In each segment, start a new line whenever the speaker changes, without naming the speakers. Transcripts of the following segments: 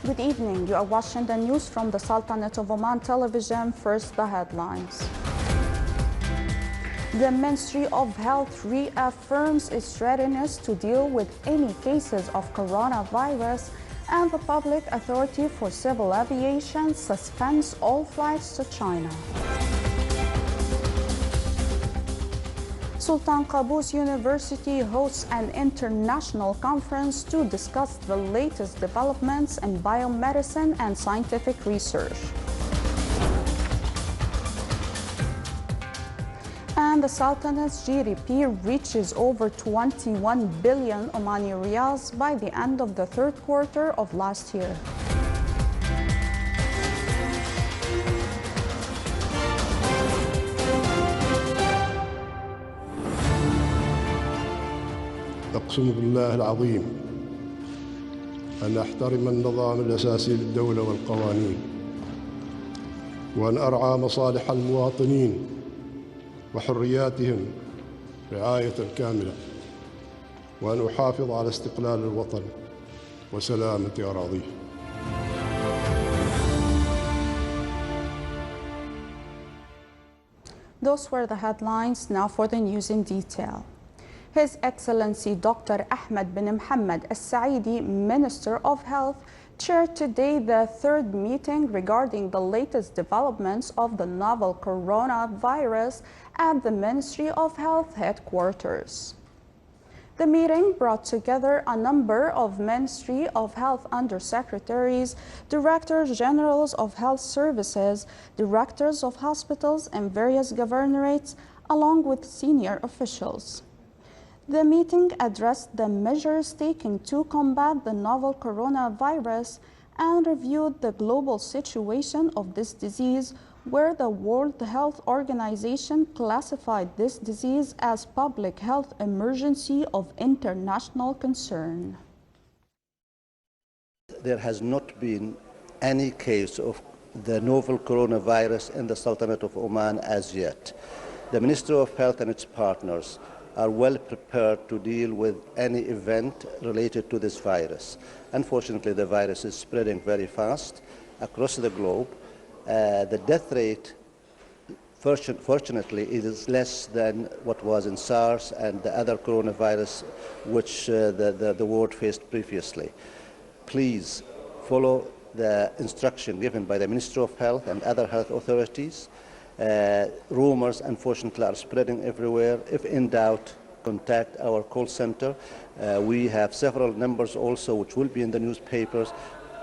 Good evening. You are watching the news from the Sultanate of Oman television. First, the headlines. The Ministry of Health reaffirms its readiness to deal with any cases of coronavirus, and the Public Authority for Civil Aviation suspends all flights to China. Sultan Qaboos University hosts an international conference to discuss the latest developments in biomedicine and scientific research. And the Sultanate's GDP reaches over 21 billion Omani riyals by the end of the third quarter of last year.
أقسم بالله العظيم أن أحترم النظام الأساسي للدولة والقوانين، وأن أرعى مصالح المواطنين وحرياتهم رعاية كاملة، وأن أحافظ على استقلال الوطن وسلامة أراضيه.
Those were the headlines. Now for the news in detail. His Excellency Dr. Ahmed bin Mohammed Al-Saidi, Minister of Health, chaired today the third meeting regarding the latest developments of the novel coronavirus at the Ministry of Health headquarters. The meeting brought together a number of Ministry of Health undersecretaries, directors generals of health services, directors of hospitals and various governorates, along with senior officials. The meeting addressed the measures taken to combat the novel coronavirus and reviewed the global situation of this disease, where the World Health Organization classified this disease as public health emergency of international concern.
There has not been any case of the novel coronavirus in the Sultanate of Oman as yet. The Ministry of Health and its partners are well prepared to deal with any event related to this virus. Unfortunately, the virus is spreading very fast across the globe. The death rate, fortunately, is less than what was in SARS and the other coronavirus which the world faced previously. Please follow the instruction given by the Ministry of Health and other health authorities. Rumors, unfortunately, are spreading everywhere. If in doubt, contact our call center. We have several numbers also which will be in the newspapers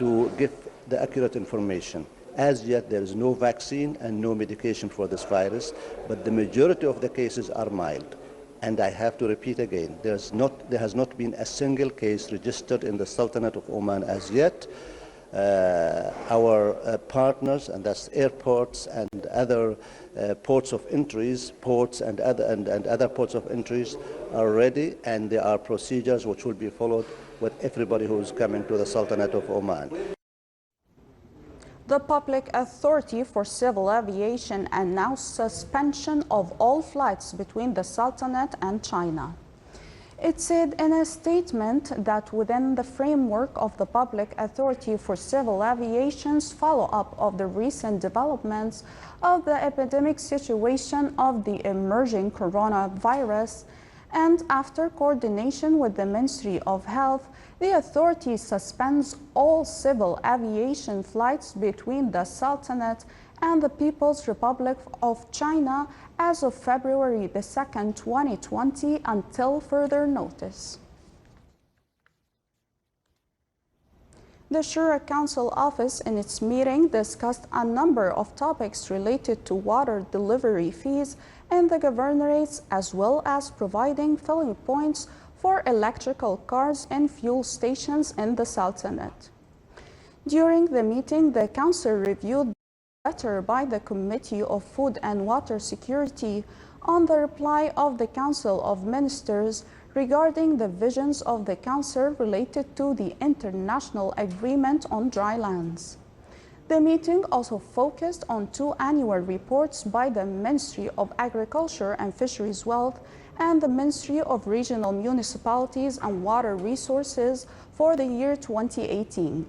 to give the accurate information. As yet, there is no vaccine and no medication for this virus, but the majority of the cases are mild. And I have to repeat again, there has not been a single case registered in the Sultanate of Oman as yet. Our partners, and that's airports and other ports of entries, ports and other ports of entries are ready, and there are procedures which will be followed with everybody who is coming to the Sultanate of Oman.
The Public Authority for Civil Aviation announced suspension of all flights between the Sultanate and China. It said in a statement that within the framework of the Public Authority for Civil Aviation's follow-up of the recent developments of the epidemic situation of the emerging coronavirus, and after coordination with the Ministry of Health, the authority suspends all civil aviation flights between the Sultanate and the People's Republic of China as of February 2nd, 2020, until further notice. The Shura Council Office in its meeting discussed a number of topics related to water delivery fees in the governorates, as well as providing filling points for electrical cars and fuel stations in the Sultanate. During the meeting, the Council reviewed a letter by the Committee of Food and Water Security on the reply of the Council of Ministers regarding the visions of the Council related to the International Agreement on Dry Lands. The meeting also focused on two annual reports by the Ministry of Agriculture and Fisheries Wealth and the Ministry of Regional Municipalities and Water Resources for the year 2018.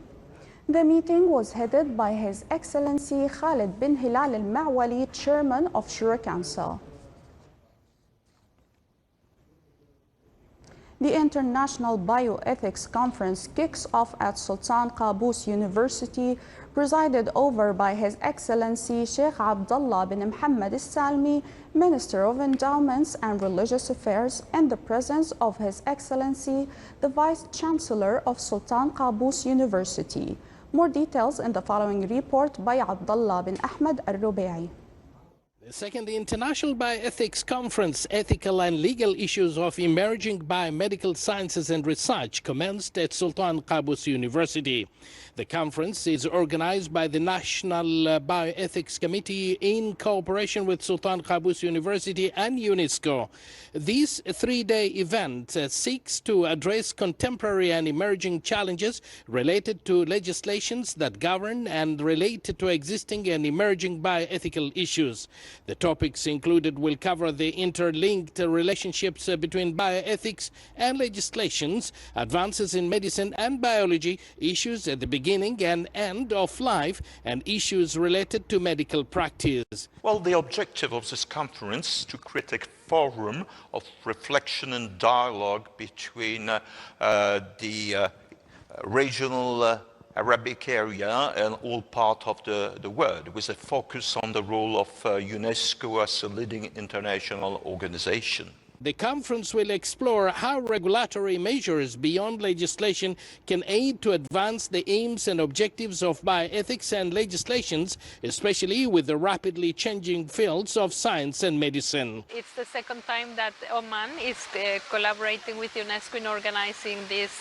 The meeting was headed by His Excellency Khalid bin Hilal al-Ma'wali, Chairman of Shura Council. The International Bioethics Conference kicks off at Sultan Qaboos University, presided over by His Excellency Sheikh Abdullah bin Muhammad al-Salmi, Minister of Endowments and Religious Affairs, and the presence of His Excellency, the Vice Chancellor of Sultan Qaboos University. More details in the following report by Abdullah bin Ahmed al-Rubai.
The second International Bioethics Conference, Ethical and Legal Issues of Emerging Biomedical Sciences and Research, commenced at Sultan Qaboos University. The conference is organized by the National Bioethics Committee in cooperation with Sultan Qaboos University and UNESCO. This three-day event seeks to address contemporary and emerging challenges related to legislations that govern and relate to existing and emerging bioethical issues. The topics included will cover the interlinked relationships between bioethics and legislations, advances in medicine and biology, issues at the beginning and end of life, and issues related to medical practice.
Well, the objective of this conference is to create a forum of reflection and dialogue between the regional Arabic area and all part of the world, with a focus on the role of UNESCO as a leading international organization.
The conference will explore how regulatory measures beyond legislation can aid to advance the aims and objectives of bioethics and legislations, especially with the rapidly changing fields of science and medicine.
It's the second time that Oman is collaborating with UNESCO in organizing this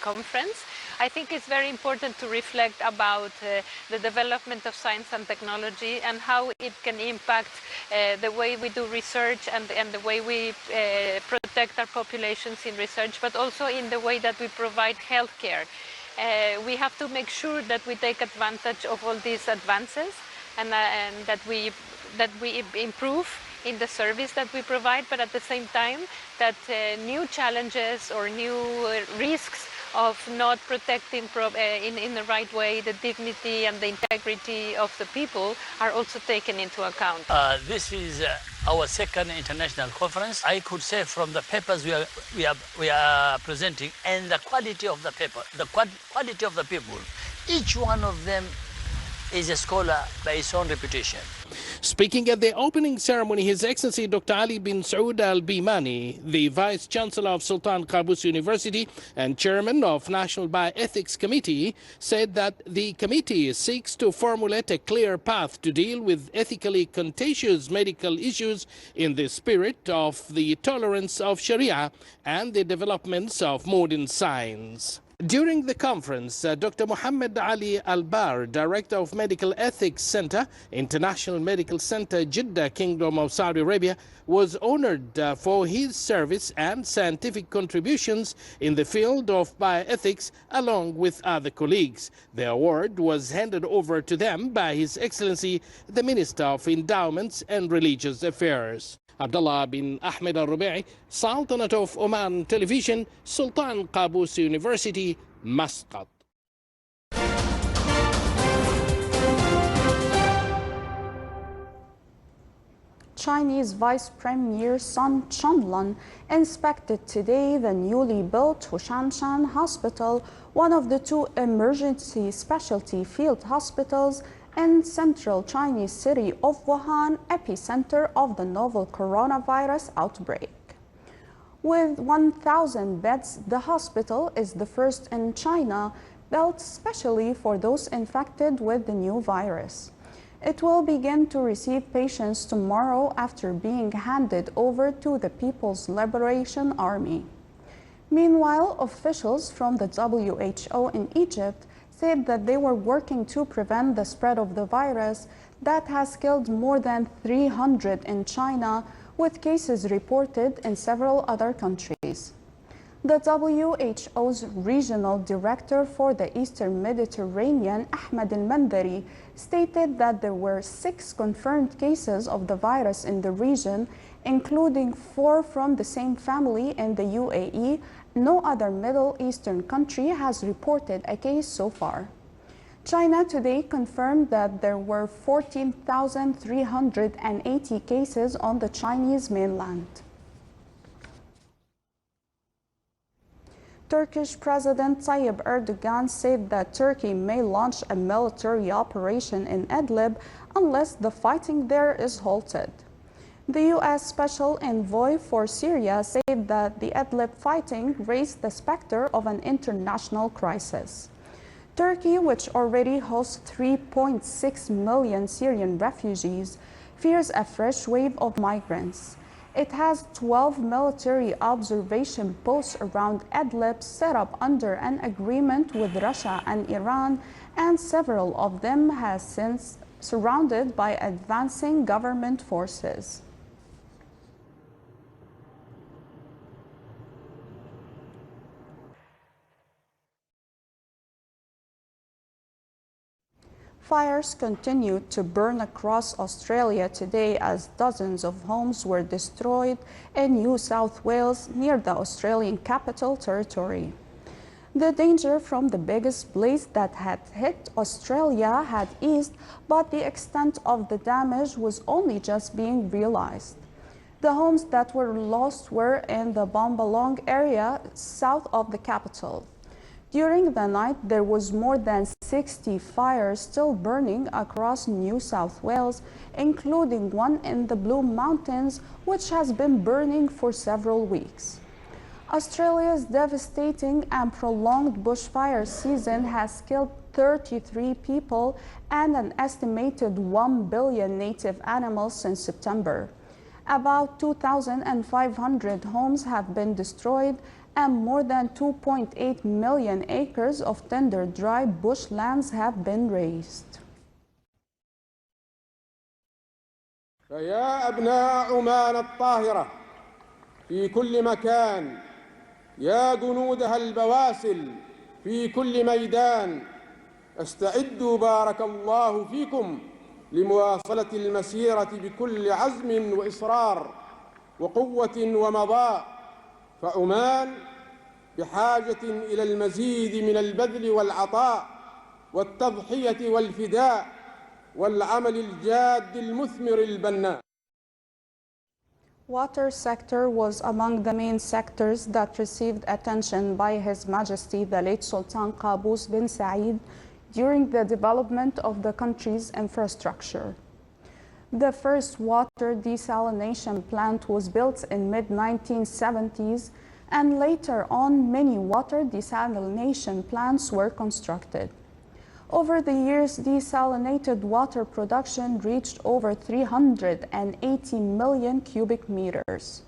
conference. I think it's very important to reflect about the development of science and technology and how it can impact the way we do research and the way we protect our populations in research, but also in the way that we provide healthcare. We have to make sure that we take advantage of all these advances and that we improve in the service that we provide, but at the same time that new challenges or new risks of not protecting in the right way the dignity and the integrity of the people are also taken into account.
This is our second international conference. I could say from the papers we are presenting and the quality of the paper, the quality of the people, each one of them is a scholar by his own reputation.
Speaking at the opening ceremony, His Excellency Dr. Ali bin Saud Al Bimani, the Vice Chancellor of Sultan Qaboos University and Chairman of National Bioethics Committee, said that the committee seeks to formulate a clear path to deal with ethically contentious medical issues in the spirit of the tolerance of Sharia and the developments of modern science. During the conference, Dr. Muhammad Ali Al-Bar, Director of Medical Ethics Center, International Medical Center, Jeddah, Kingdom of Saudi Arabia, was honored for his service and scientific contributions in the field of bioethics along with other colleagues. The award was handed over to them by His Excellency, the Minister of Endowments and Religious Affairs. Abdullah bin Ahmed al-Rubai, Sultanate of Oman Television, Sultan Qaboos University, Muscat.
Chinese Vice Premier Sun Chunlun inspected today the newly built Hushanshan Hospital, one of the two emergency specialty field hospitals in central Chinese city of Wuhan, epicenter of the novel coronavirus outbreak. With 1,000 beds, the hospital is the first in China built specially for those infected with the new virus. It will begin to receive patients tomorrow after being handed over to the People's Liberation Army. Meanwhile, officials from the WHO in Egypt said that they were working to prevent the spread of the virus that has killed more than 300 in China, with cases reported in several other countries. The WHO's regional director for the Eastern Mediterranean, Ahmed al-Mandari, stated that there were 6 confirmed cases of the virus in the region, including 4 from the same family in the UAE. No other Middle Eastern country has reported a case so far. China today confirmed that there were 14,380 cases on the Chinese mainland. Turkish President Tayyip Erdogan said that Turkey may launch a military operation in Idlib unless the fighting there is halted. The U.S. Special Envoy for Syria said that the Idlib fighting raised the specter of an international crisis. Turkey, which already hosts 3.6 million Syrian refugees, fears a fresh wave of migrants. It has 12 military observation posts around Idlib set up under an agreement with Russia and Iran, and several of them have since surrounded by advancing government forces. Fires continued to burn across Australia today as dozens of homes were destroyed in New South Wales near the Australian Capital Territory. The danger from the biggest blaze that had hit Australia had eased, but the extent of the damage was only just being realized. The homes that were lost were in the Bombalong area south of the capital. During the night, there was more than 60 fires still burning across New South Wales, including one in the Blue Mountains, which has been burning for several weeks. Australia's devastating and prolonged bushfire season has killed 33 people and an estimated 1 billion native animals since September. About 2,500 homes have been destroyed, and more than 2.8 million acres of tender dry bushlands have been razed.
فيا أبناء عمان الطاهرة في كل مكان، يا جنودها البواسل في كل ميدان، استعدوا بارك الله فيكم لمواصلة المسيرة بكل عزم وإصرار وقوة ومضاء، فعمان بحاجة إلى المزيد من البذل والعطاء والتضحية والفداء والعمل الجاد المثمر البناء.
Water sector was among the main sectors that received attention by His Majesty the late Sultan Qaboos bin Said during the development of the country's infrastructure. The first water desalination plant was built in mid-1970s, and later on many water desalination plants were constructed. Over the years, desalinated water production reached over 380 million cubic meters.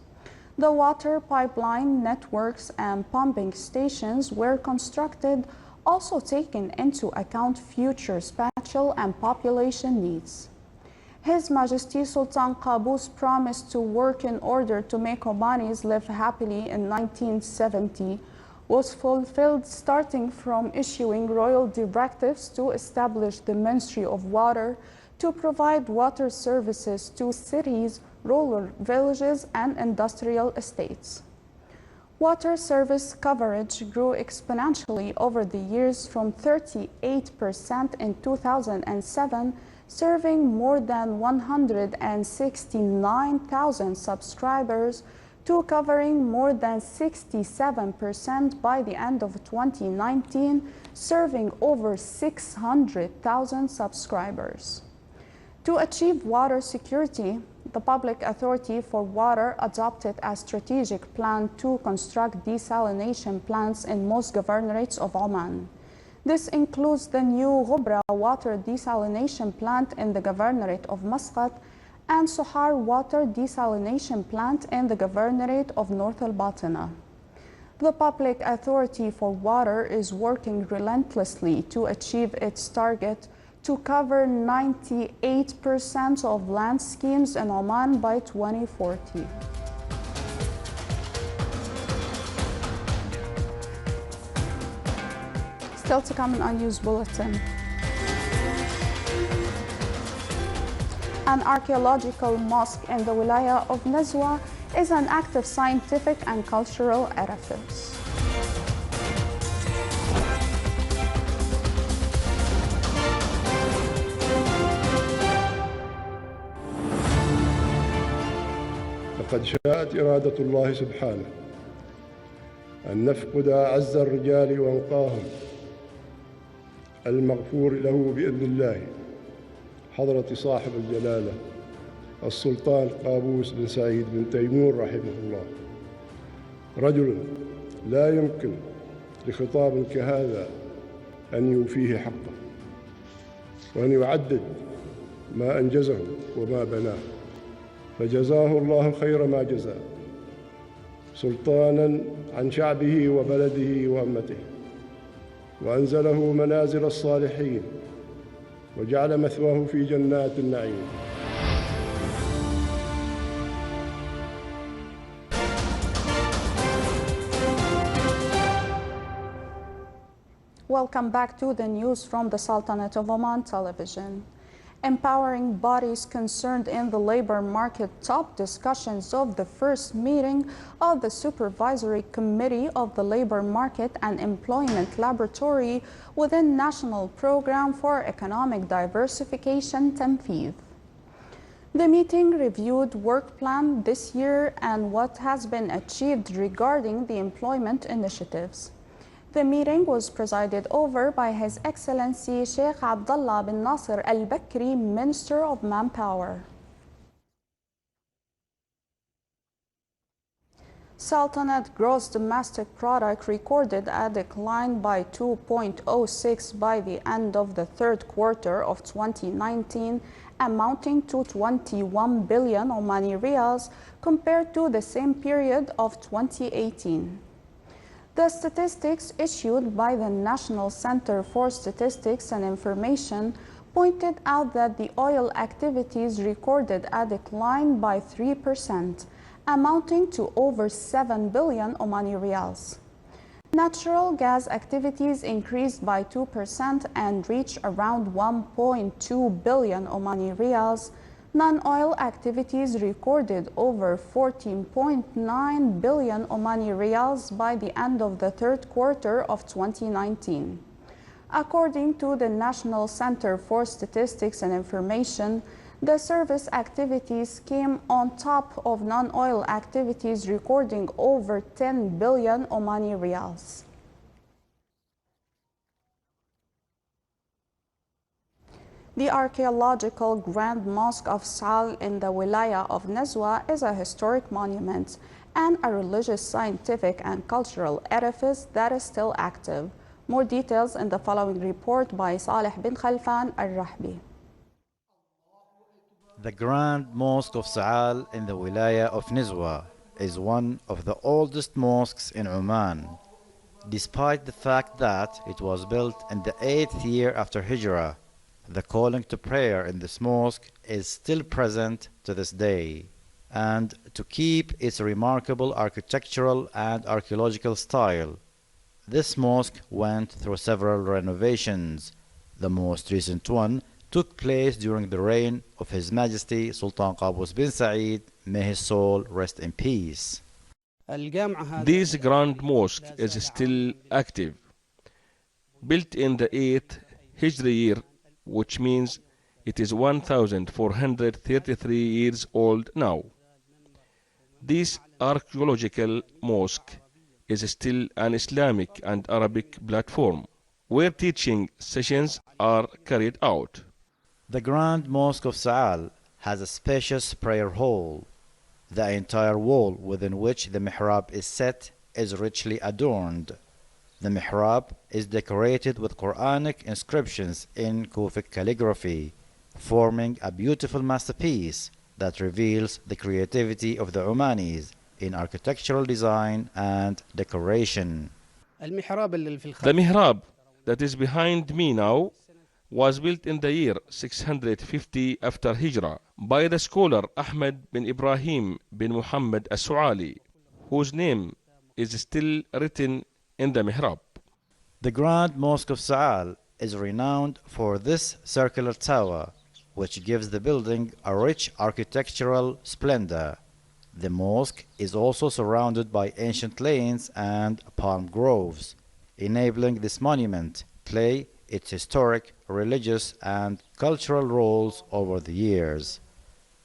The water pipeline networks and pumping stations were constructed, also taking into account future spatial and population needs. His Majesty Sultan Qaboos promised to work in order to make Omanis live happily in 1970 was fulfilled, starting from issuing royal directives to establish the Ministry of Water to provide water services to cities, rural villages, and industrial estates. Water service coverage grew exponentially over the years from 38% in 2007, serving more than 169,000 subscribers, to covering more than 67% by the end of 2019, serving over 600,000 subscribers. To achieve water security, the Public Authority for Water adopted a strategic plan to construct desalination plants in most governorates of Oman. This includes the new Ghubra water desalination plant in the governorate of Muscat and Sohar water desalination plant in the governorate of North al-Batina. The Public Authority for Water is working relentlessly to achieve its target to cover 98% of land schemes in Oman by 2040. Still to come in our news bulletin. An archaeological mosque in the wilaya of Nazwa is an active scientific and cultural edifice.
لقد شاءت إرادة الله سبحانه أن نفقد أعز الرجال وأنقاهم المغفور له بإذن الله حضرة صاحب الجلالة السلطان قابوس بن سعيد بن تيمور رحمه الله، رجل لا يمكن لخطاب كهذا أن يوفيه حقه وأن يعدد ما أنجزه وما بناه، فجزاه الله خير ما جزاه سلطانا عن شعبه وبلده وأمته، وأنزله منازل الصالحين وجعل مثواه في جنات النعيم.
Welcome back to the news from the Sultanate of Oman television. Empowering bodies concerned in the labor market top discussions of the first meeting of the Supervisory Committee of the Labor Market and Employment Laboratory within National Program for Economic Diversification (TNFID). The meeting reviewed work plan this year and what has been achieved regarding the employment initiatives. The meeting was presided over by His Excellency Sheikh Abdullah bin Nasser Al Bakri, Minister of Manpower. Sultanate gross domestic product recorded a decline by 2.06 by the end of the third quarter of 2019, amounting to 21 billion Omani riyals compared to the same period of 2018. The statistics issued by the National Center for Statistics and Information pointed out that the oil activities recorded a decline by 3%, amounting to over 7 billion Omani riyals. Natural gas activities increased by 2% and reached around 1.2 billion Omani riyals. Non-oil activities recorded over 14.9 billion Omani riyals by the end of the third quarter of 2019. According to the National Center for Statistics and Information, the service activities came on top of non-oil activities recording over 10 billion Omani riyals. The archaeological Grand Mosque of Sal in the Wilaya of Nazwa is a historic monument and a religious, scientific and cultural edifice that is still active. More details in the following report by Saleh bin Khalfan Al-Rahbi.
The Grand Mosque of Saal in the Wilaya of Nizwa is one of the oldest mosques in Oman, despite the fact that it was built in the 8th year after Hijrah. The calling to prayer in this mosque is still present to this day, and to keep its remarkable architectural and archaeological style, this mosque went through several renovations. The most recent one took place during the reign of His Majesty Sultan Qaboos bin Said, may his soul rest in peace.
This Grand Mosque is still active, built in the 8th Hijri year, which means it is 1433 years old now. This archaeological mosque is still an Islamic and Arabic platform where teaching sessions are carried out.
The Grand Mosque of Saal has a spacious prayer hall. The entire wall within which the mihrab is set is richly adorned. The mihrab is decorated with Quranic inscriptions in Kufic calligraphy, forming a beautiful masterpiece that reveals the creativity of the Omanis in architectural design and decoration.
The mihrab that is behind me now was built in the year 650 after Hijrah by the scholar Ahmed bin Ibrahim bin Muhammad As-Su'ali, whose name is still written in the mihrab.
The Grand Mosque of Saal is renowned for this circular tower, which gives the building a rich architectural splendor. The mosque is also surrounded by ancient lanes and palm groves, enabling this monument play its historic, religious and cultural roles over the years.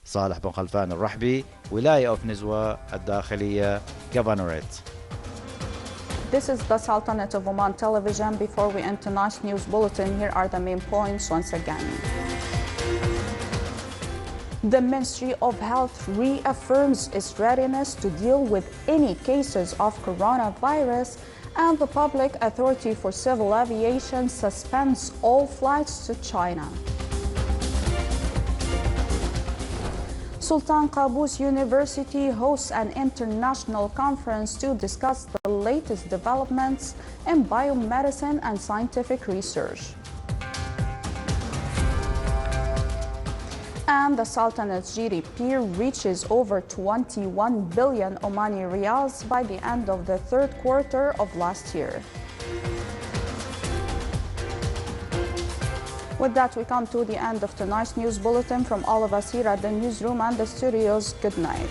صالح بن خلفان الرحبي, ولاية of Nizwa, الداخلية, Governorate.
This is the Sultanate of Oman television. Before we enter tonight's news bulletin, here are the main points once again. The Ministry of Health reaffirms its readiness to deal with any cases of coronavirus, and the Public Authority for Civil Aviation suspends all flights to China. Sultan Qaboos University hosts an international conference to discuss the latest developments in biomedicine and scientific research. And the Sultanate's GDP reaches over 21 billion Omani riyals by the end of the third quarter of last year. With that, we come to the end of tonight's news bulletin. From all of us here at the newsroom and the studios, good night.